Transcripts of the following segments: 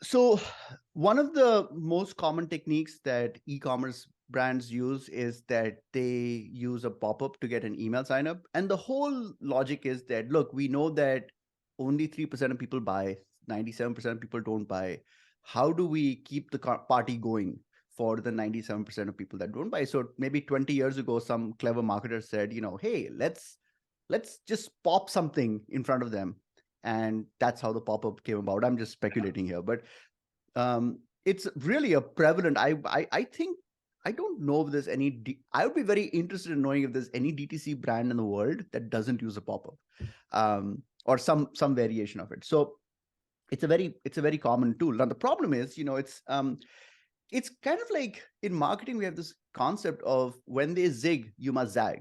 So one of the most common techniques that e-commerce brands use is that they use a pop-up to get an email sign up. And the whole logic is that, look, we know that only 3% of people buy, 97% of people don't buy. How do we keep the party going for the 97% of people that don't buy? So maybe 20 years ago, some clever marketer said, hey, let's just pop something in front of them. And that's how the pop-up came about. I'm just speculating here, but it's really a prevalent. I think I don't know if there's any. I would be very interested in knowing if there's any DTC brand in the world that doesn't use a pop-up, or some variation of it. So it's a very common tool. Now the problem is, it's kind of like in marketing we have this concept of when they zig, you must zag.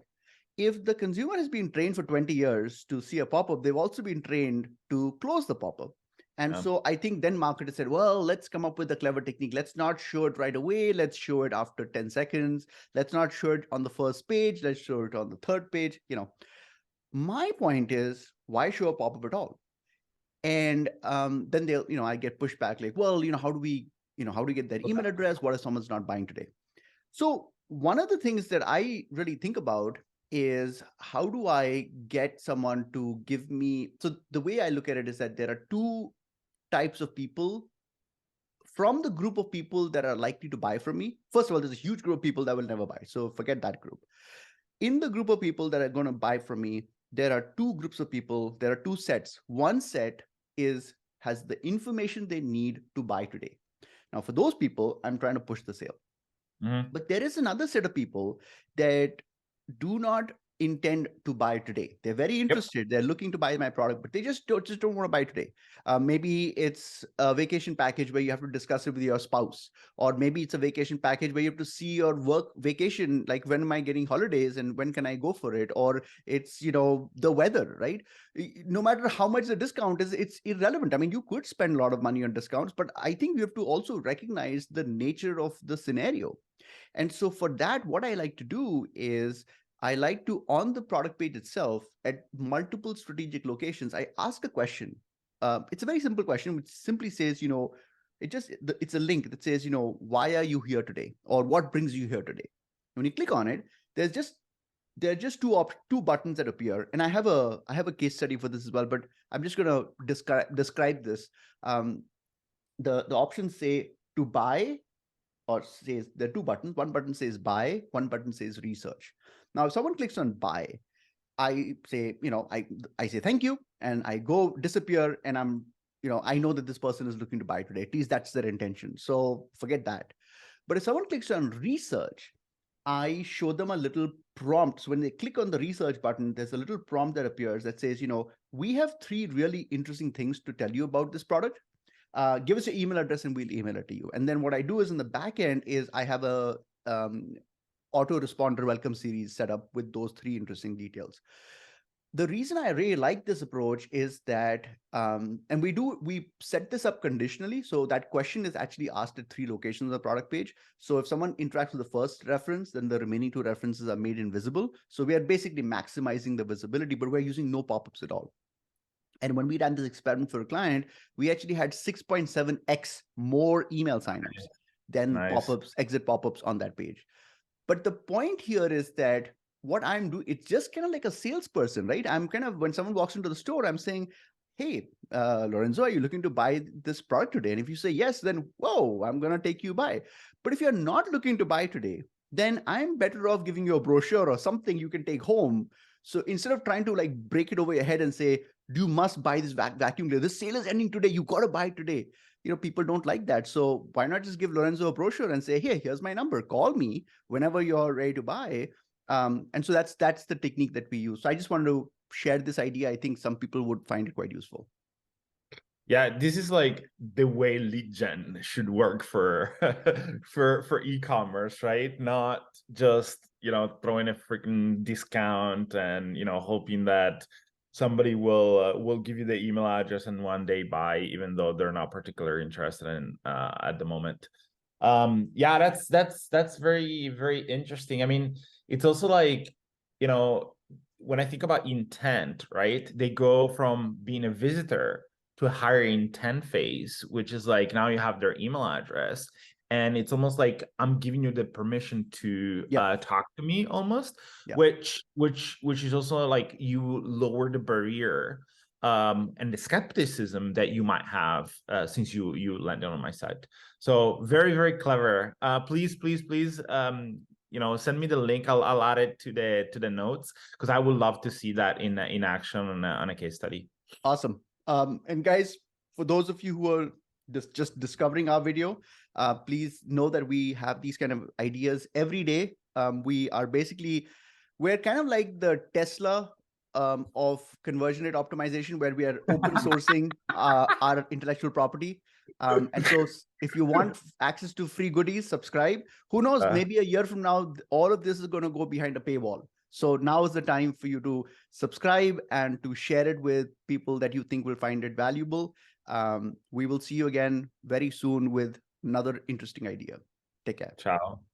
If the consumer has been trained for 20 years to see a pop-up, they've also been trained to close the pop-up. And so I think then marketers said, well, let's come up with a clever technique. Let's not show it right away. Let's show it after 10 seconds. Let's not show it on the first page. Let's show it on the third page. My point is, why show a pop-up at all? And then they'll, I get pushback like, well, how do we get their email address? What if someone's not buying today? So one of the things that I really think about is, how do I get someone to give me? So the way I look at it is that there are two types of people from the group of people that are likely to buy from me. First of all, there's a huge group of people that will never buy. So forget that group. In the group of people that are going to buy from me, there are two groups of people. There are two sets. One set has the information they need to buy today. Now, for those people, I'm trying to push the sale. Mm-hmm. But there is another set of people that do not intend to buy today. They're very interested. They're looking to buy my product, but they just don't want to buy today. Maybe it's a vacation package where you have to discuss it with your spouse, or maybe it's a vacation package where you have to see your work vacation, like when am I getting holidays and when can I go for it? Or it's the weather, right? No matter how much the discount is, it's irrelevant. I mean, you could spend a lot of money on discounts, but I think you have to also recognize the nature of the scenario. And so for that, what I like to do is, I like to, on the product page itself, at multiple strategic locations, I ask a question. It's a very simple question, which simply says, it's a link that says, why are you here today? Or what brings you here today? When you click on it, there are just two buttons that appear. And I have a case study for this as well, but I'm just going to describe this. The options say to buy, or says there are two buttons. One button says buy, one button says research. Now, if someone clicks on buy, I say, I say thank you, and I go disappear, and I know that this person is looking to buy today. At least that's their intention. So forget that. But if someone clicks on research, I show them a little prompt. So when they click on the research button, there's a little prompt that appears that says, we have 3 really interesting things to tell you about this product. Give us your email address and we'll email it to you. And then what I do is, in the back end, is I have a autoresponder welcome series set up with those 3 interesting details. The reason I really like this approach is that, and we set this up conditionally. So that question is actually asked at 3 locations on the product page. So if someone interacts with the first reference, then the remaining 2 references are made invisible. So we are basically maximizing the visibility, but we're using no pop-ups at all. And when we ran this experiment for a client, we actually had 6.7x more email signups than pop-ups, exit pop-ups on that page. But the point here is that what I'm doing, it's just kind of like a salesperson, right? I'm kind of, when someone walks into the store, I'm saying, hey, Lorenzo, are you looking to buy this product today? And if you say yes, then, whoa, I'm going to take you by. But if you're not looking to buy today, then I'm better off giving you a brochure or something you can take home. So instead of trying to like break it over your head and say, you must buy this vacuum cleaner, this sale is ending today, you got to buy it today. People don't like that. So why not just give Lorenzo a brochure and say, hey, here's my number, call me whenever you're ready to buy. And so that's the technique that we use. So I just wanted to share this idea. I think some people would find it quite useful. Yeah, this is like the way lead gen should work for for e-commerce, right? Not just, throwing a freaking discount and, hoping that somebody will give you the email address and one day buy, even though they're not particularly interested in at the moment. Yeah, that's very, very interesting. I mean, it's also like, when I think about intent, right? They go from being a visitor to a higher intent phase, which is like now you have their email address, and it's almost like I'm giving you the permission to Yep. talk to me almost, Yeah. which is also like you lower the barrier and the skepticism that you might have since you landed on my site. So very, very clever. Please, please, please, send me the link. I'll add it to the notes, because I would love to see that in action on a case study. Awesome. And guys, for those of you who are just discovering our video, please know that we have these kind of ideas every day. We're kind of like the Tesla of conversion rate optimization, where we are open sourcing our intellectual property. And so if you want access to free goodies, subscribe. Who knows, maybe a year from now, all of this is going to go behind a paywall. So now is the time for you to subscribe and to share it with people that you think will find it valuable. We will see you again very soon with another interesting idea. Take care. Ciao.